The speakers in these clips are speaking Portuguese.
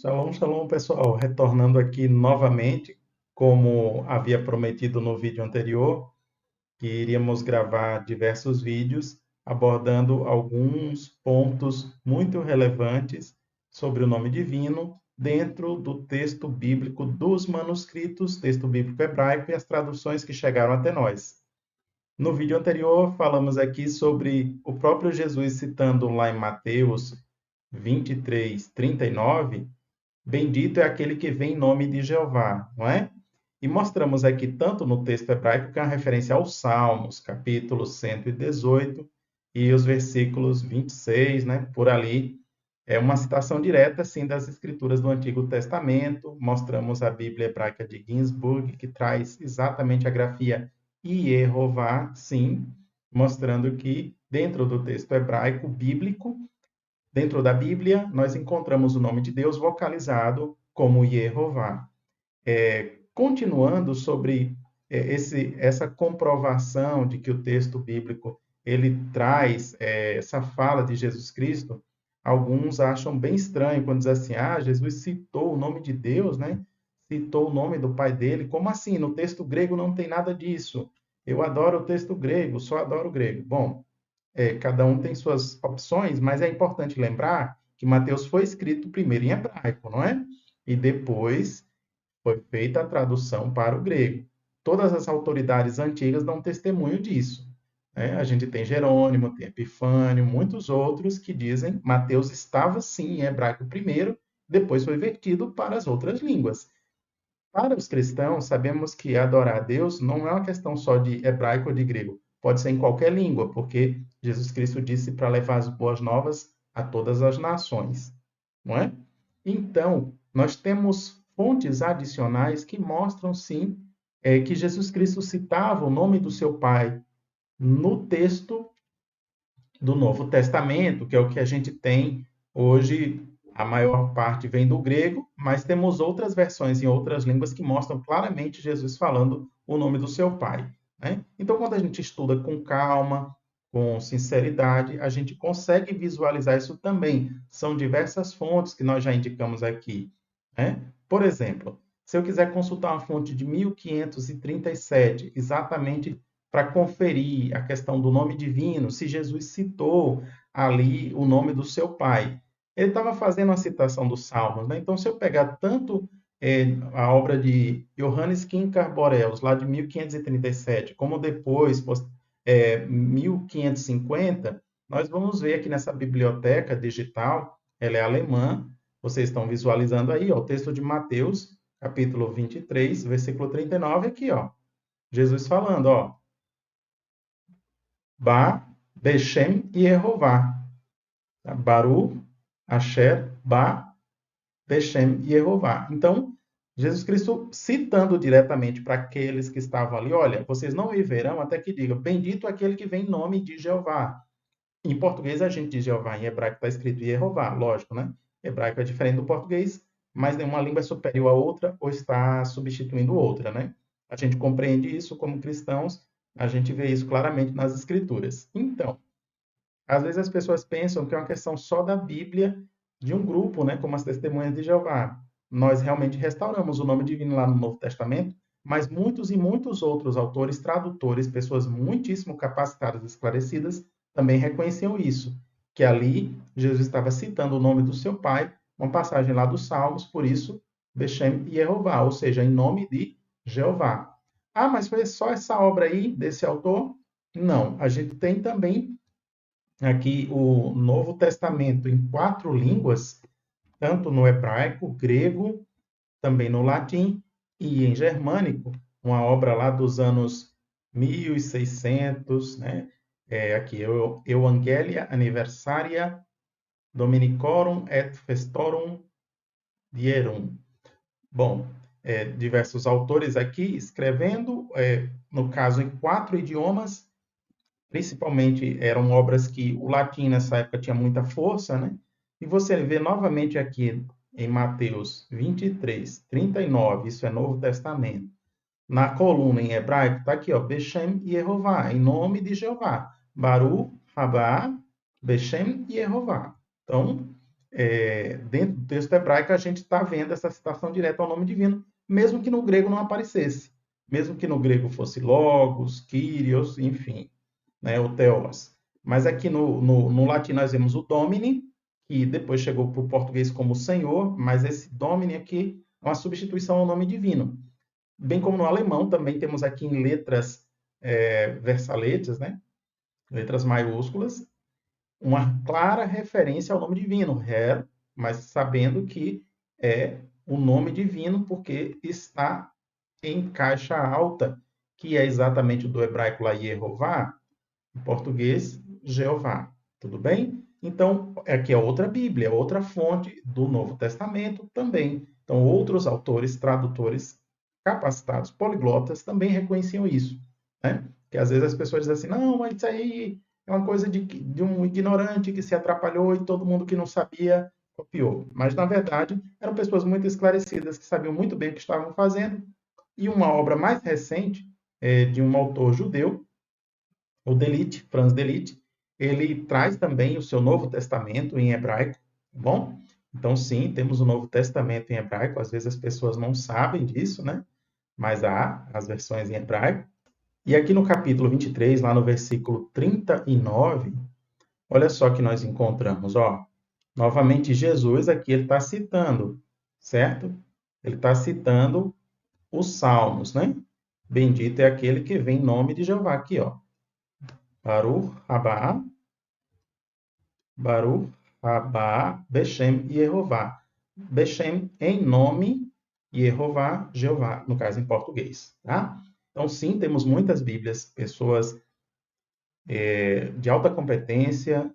Shalom, shalom, pessoal. Retornando aqui novamente, como havia prometido no vídeo anterior, que iríamos gravar diversos vídeos abordando alguns pontos muito relevantes sobre o nome divino dentro do texto bíblico dos manuscritos, texto bíblico hebraico e as traduções que chegaram até nós. No vídeo anterior, falamos aqui sobre o próprio Jesus citando lá em Mateus 23:39. Bendito é aquele que vem em nome de Jeová, não é? E mostramos aqui, tanto no texto hebraico, que é uma referência aos Salmos, capítulo 118, e os versículos 26, né? Por ali. É uma citação direta, sim, das escrituras do Antigo Testamento. Mostramos a Bíblia hebraica de Ginsburg, que traz exatamente a grafia Yehová, sim, mostrando que, dentro do texto hebraico bíblico, dentro da Bíblia, nós encontramos o nome de Deus vocalizado como Yehová. Continuando sobre essa comprovação de que o texto bíblico ele traz essa fala de Jesus Cristo, alguns acham bem estranho quando diz assim, Jesus citou o nome de Deus, né? Citou o nome do pai dele. Como assim? No texto grego não tem nada disso. Eu adoro o texto grego, só adoro o grego. Bom, cada um tem suas opções, mas é importante lembrar que Mateus foi escrito primeiro em hebraico, não é? E depois foi feita a tradução para o grego. Todas as autoridades antigas dão testemunho disso, né? A gente tem Jerônimo, tem Epifânio, muitos outros que dizem que Mateus estava sim em hebraico primeiro, depois foi vertido para as outras línguas. Para os cristãos, sabemos que adorar a Deus não é uma questão só de hebraico ou de grego. Pode ser em qualquer língua, porque Jesus Cristo disse para levar as boas novas a todas as nações, não é? Então, nós temos fontes adicionais que mostram, sim, que Jesus Cristo citava o nome do seu Pai no texto do Novo Testamento, que é o que a gente tem hoje. A maior parte vem do grego, mas temos outras versões em outras línguas que mostram claramente Jesus falando o nome do seu Pai, né? Então, quando a gente estuda com calma, com sinceridade, a gente consegue visualizar isso também. São diversas fontes que nós já indicamos aqui, né? Por exemplo, se eu quiser consultar uma fonte de 1537, exatamente para conferir a questão do nome divino, se Jesus citou ali o nome do seu pai. Ele estava fazendo a citação dos Salmos, né? Então, se eu pegar tanto a obra de Johannes Quincas lá de 1537, como depois, 1550, nós vamos ver aqui nessa biblioteca digital, ela é alemã, vocês estão visualizando aí, ó, o texto de Mateus, capítulo 23, versículo 39, aqui, ó. Jesus falando, ó, Ba, Beshem e Jeová. Baru, Asher, Ba, Beshem e Jeová. Então, Jesus Cristo citando diretamente para aqueles que estavam ali, olha, vocês não me verão até que diga, bendito aquele que vem em nome de Jeová. Em português a gente diz Jeová, em hebraico está escrito Jeová, lógico, né? Hebraico é diferente do português, mas nenhuma língua é superior à outra ou está substituindo outra, né? A gente compreende isso como cristãos, a gente vê isso claramente nas escrituras. Então, às vezes as pessoas pensam que é uma questão só da Bíblia, de um grupo, né, como as Testemunhas de Jeová. Nós realmente restauramos o nome divino lá no Novo Testamento, mas muitos e muitos outros autores, tradutores, pessoas muitíssimo capacitadas e esclarecidas, também reconheciam isso, que ali Jesus estava citando o nome do seu pai, uma passagem lá dos Salmos, por isso, Bechem e Jeová, ou seja, em nome de Jeová. Ah, mas foi só essa obra aí desse autor? Não, a gente tem também aqui o Novo Testamento em 4 línguas, tanto no hebraico, grego, também no latim e em germânico, uma obra lá dos anos 1600, né? Aqui, Evangelia Anniversaria Dominicorum et Festorum Dierum. Bom, diversos autores aqui escrevendo, no caso, em 4 idiomas. Principalmente eram obras que o latim nessa época tinha muita força, né? E você vê novamente aqui em Mateus 23:39, isso é Novo Testamento. Na coluna em hebraico está aqui, ó, Bechem e Jeová, em nome de Jeová. Baru, Rabá, Bechem e Jeová. Então, dentro do texto hebraico, a gente está vendo essa citação direta ao nome divino, mesmo que no grego não aparecesse. Mesmo que no grego fosse logos, kyrios, enfim, né, o theos. Mas aqui no latim nós vemos o domini, que depois chegou para o português como Senhor, mas esse domini aqui é uma substituição ao nome divino. Bem como no alemão, também temos aqui em letras versaletes, né, letras maiúsculas, uma clara referência ao nome divino, Her, mas sabendo que é o nome divino porque está em caixa alta, que é exatamente do hebraico lá Yehová, em português, Jeová. Tudo bem? Então, aqui é outra Bíblia, outra fonte do Novo Testamento também. Então, outros autores, tradutores capacitados, poliglotas, também reconheciam isso. Né? Que às vezes as pessoas dizem assim, não, mas isso aí é uma coisa de um ignorante que se atrapalhou e todo mundo que não sabia copiou. Mas, na verdade, eram pessoas muito esclarecidas, que sabiam muito bem o que estavam fazendo. E uma obra mais recente, de um autor judeu, o Delite, Franz Delite, ele traz também o seu Novo Testamento em hebraico, tá bom? Então, sim, temos o Novo Testamento em hebraico, às vezes as pessoas não sabem disso, né? Mas há as versões em hebraico. E aqui no capítulo 23, lá no versículo 39, olha só que nós encontramos, ó. Novamente, Jesus aqui ele está citando, certo? Ele está citando os Salmos, né? Bendito é aquele que vem em nome de Jeová, aqui, ó. Baruch Rabá, Baruch Rabá, Beshem e Jeová. Beshem em nome e Jeová, Jeová, no caso em português, tá? Então, sim, temos muitas Bíblias, pessoas de alta competência,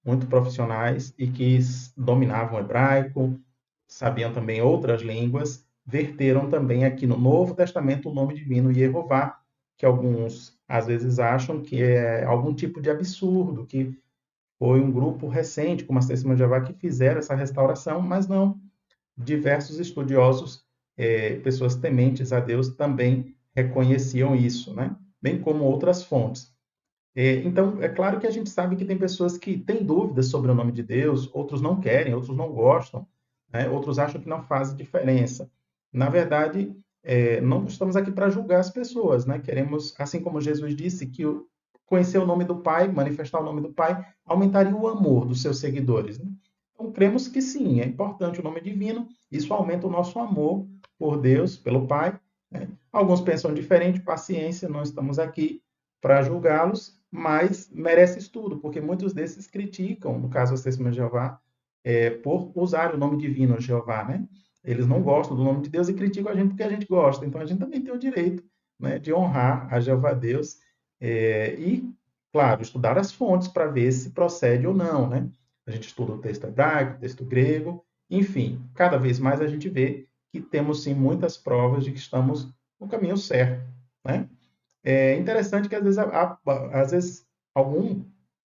muito profissionais e que dominavam o hebraico, sabiam também outras línguas, verteram também aqui no Novo Testamento o nome divino Jeová, que alguns às vezes acham que é algum tipo de absurdo, que foi um grupo recente, como as Testemunhas de Jeová, que fizeram essa restauração, mas não. Diversos estudiosos, pessoas tementes a Deus, também reconheciam isso, né? Bem como outras fontes. Então, é claro que a gente sabe que tem pessoas que têm dúvidas sobre o nome de Deus, outros não querem, outros não gostam, né? Outros acham que não faz diferença. Na verdade, não estamos aqui para julgar as pessoas, né? Queremos, assim como Jesus disse, que conhecer o nome do Pai, manifestar o nome do Pai, aumentaria o amor dos seus seguidores, né? Então, cremos que sim, é importante o nome divino, isso aumenta o nosso amor por Deus, pelo Pai, né? Alguns pensam diferente, paciência, não estamos aqui para julgá-los, mas merece estudo, porque muitos desses criticam, no caso as Testemunhas de Jeová, por usar o nome divino Jeová, né? Eles não gostam do nome de Deus e criticam a gente porque a gente gosta. Então a gente também tem o direito, né, de honrar a Jeová Deus e, claro, estudar as fontes para ver se procede ou não, né? A gente estuda o texto hebraico, o texto grego, enfim, cada vez mais a gente vê que temos sim muitas provas de que estamos no caminho certo, né? É interessante que às vezes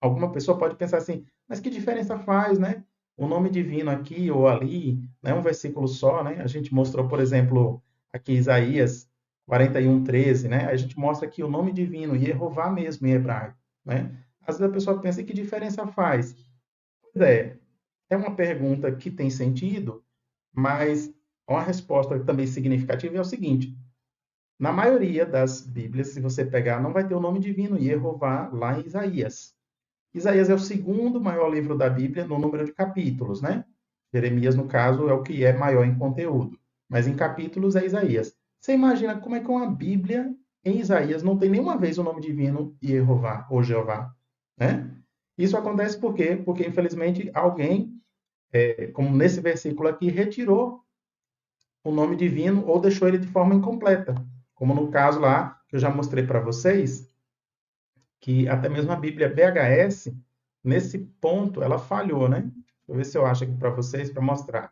alguma pessoa pode pensar assim, mas que diferença faz, né? O nome divino aqui ou ali, né? Um versículo só, né? A gente mostrou, por exemplo, aqui Isaías 41:13, né? A gente mostra aqui o nome divino, Jeová mesmo em hebraico, né? Às vezes a pessoa pensa, que diferença faz? Pois é uma pergunta que tem sentido, mas uma resposta também significativa é o seguinte: na maioria das Bíblias, se você pegar, não vai ter o nome divino Jeová lá em Isaías. Isaías é o segundo maior livro da Bíblia no número de capítulos, né? Jeremias, no caso, é o que é maior em conteúdo, mas em capítulos é Isaías. Você imagina como é que uma Bíblia em Isaías não tem nenhuma vez o nome divino Jeová ou Jeová, né? Isso acontece por quê? Porque, infelizmente, alguém, como nesse versículo aqui, retirou o nome divino ou deixou ele de forma incompleta. Como no caso lá, que eu já mostrei para vocês, que até mesmo a Bíblia VHS, nesse ponto, ela falhou, né? Deixa eu ver se eu acho aqui para vocês, para mostrar.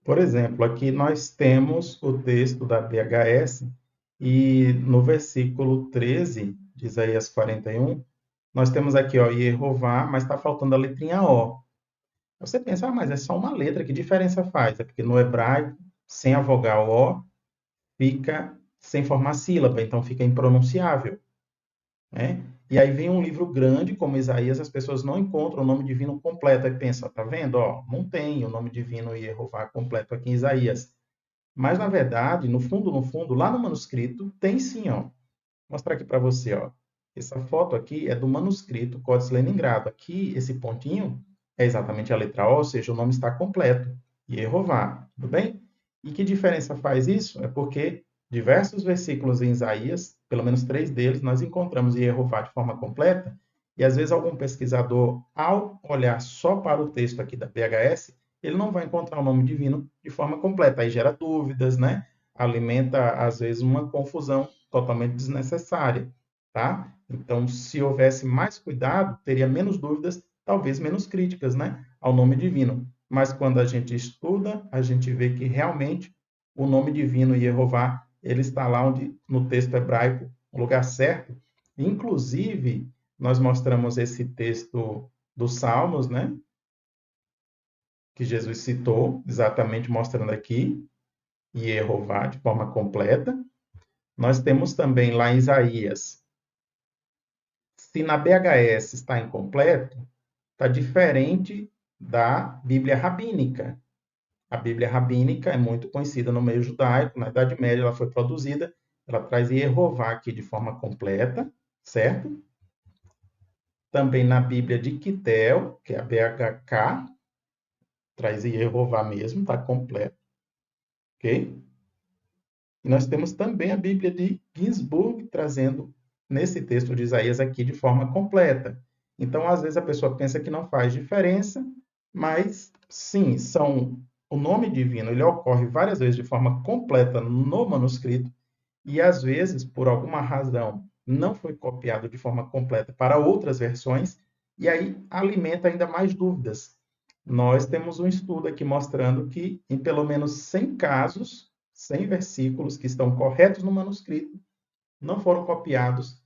Por exemplo, aqui nós temos o texto da VHS e no versículo 13 de Isaías 41, nós temos aqui, ó, Jeová, mas está faltando a letrinha O. Você pensa, mas é só uma letra, que diferença faz? É porque no hebraico, sem a vogal O, fica sem formar sílaba, então fica impronunciável, né? E aí vem um livro grande, como Isaías, as pessoas não encontram o nome divino completo. Aí pensa, tá vendo? Ó, não tem o nome divino Jeová completo aqui em Isaías. Mas, na verdade, no fundo, lá no manuscrito, tem sim, ó. Vou mostrar aqui para você, ó. Essa foto aqui é do manuscrito Códice Leningrado. Aqui, esse pontinho é exatamente a letra O, ou seja, o nome está completo. Jeová, tudo bem? E que diferença faz isso? É porque diversos versículos em Isaías, pelo menos 3 deles, nós encontramos Jeová de forma completa, e às vezes algum pesquisador, ao olhar só para o texto aqui da BHS, ele não vai encontrar o nome divino de forma completa. Aí gera dúvidas, né? Alimenta, às vezes, uma confusão totalmente desnecessária, tá? Então, se houvesse mais cuidado, teria menos dúvidas, talvez menos críticas, né, ao nome divino. Mas quando a gente estuda, a gente vê que realmente o nome divino Jeová, ele está lá onde no texto hebraico, no lugar certo. Inclusive, nós mostramos esse texto dos Salmos, né, que Jesus citou, exatamente mostrando aqui Jeová de forma completa. Nós temos também lá em Isaías. Se na BHS está incompleto, está diferente da Bíblia Rabínica. A Bíblia Rabínica é muito conhecida no meio judaico, na Idade Média ela foi produzida, ela traz Jeová aqui de forma completa, certo? Também na Bíblia de Quitel, que é a BHK, traz Jeová mesmo, está completo, ok? E nós temos também a Bíblia de Ginsburg, trazendo nesse texto de Isaías aqui de forma completa. Então, às vezes a pessoa pensa que não faz diferença, mas sim, são o nome divino, ele ocorre várias vezes de forma completa no manuscrito e às vezes, por alguma razão, não foi copiado de forma completa para outras versões e aí alimenta ainda mais dúvidas. Nós temos um estudo aqui mostrando que em pelo menos 100 casos, 100 versículos que estão corretos no manuscrito não foram copiados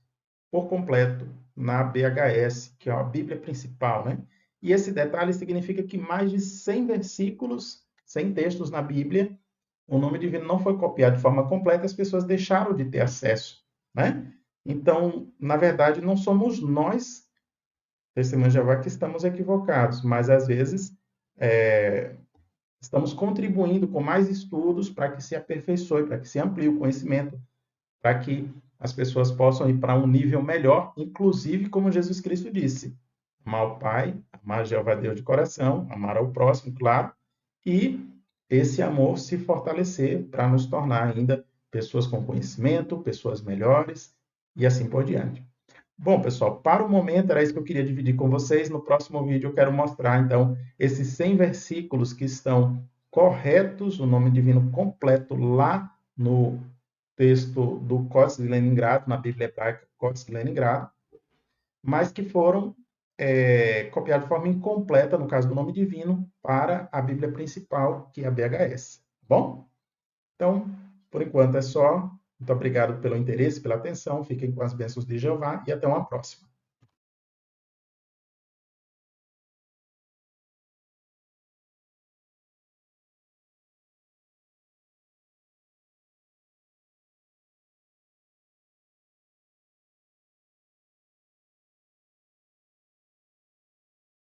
por completo na BHS, que é a Bíblia principal, né? E esse detalhe significa que mais de 100 versículos, 100 textos na Bíblia, o nome divino não foi copiado de forma completa, as pessoas deixaram de ter acesso, né? Então, na verdade, não somos nós, testemunhas de Jeová, que estamos equivocados, mas às vezes estamos contribuindo com mais estudos para que se aperfeiçoe, para que se amplie o conhecimento, para que as pessoas possam ir para um nível melhor, inclusive como Jesus Cristo disse, amar o Pai, amar Jeová Deus de coração, amar ao próximo, claro, e esse amor se fortalecer para nos tornar ainda pessoas com conhecimento, pessoas melhores e assim por diante. Bom, pessoal, para o momento era isso que eu queria dividir com vocês. No próximo vídeo eu quero mostrar, então, esses 100 versículos que estão corretos, o nome divino completo lá no texto do Códice de Leningrado, na Bíblia Hebraica Códice de Leningrado, mas que foram copiados de forma incompleta, no caso do nome divino, para a Bíblia principal, que é a BHS. Bom? Então, por enquanto é só. Muito obrigado pelo interesse, pela atenção. Fiquem com as bênçãos de Jeová e até uma próxima.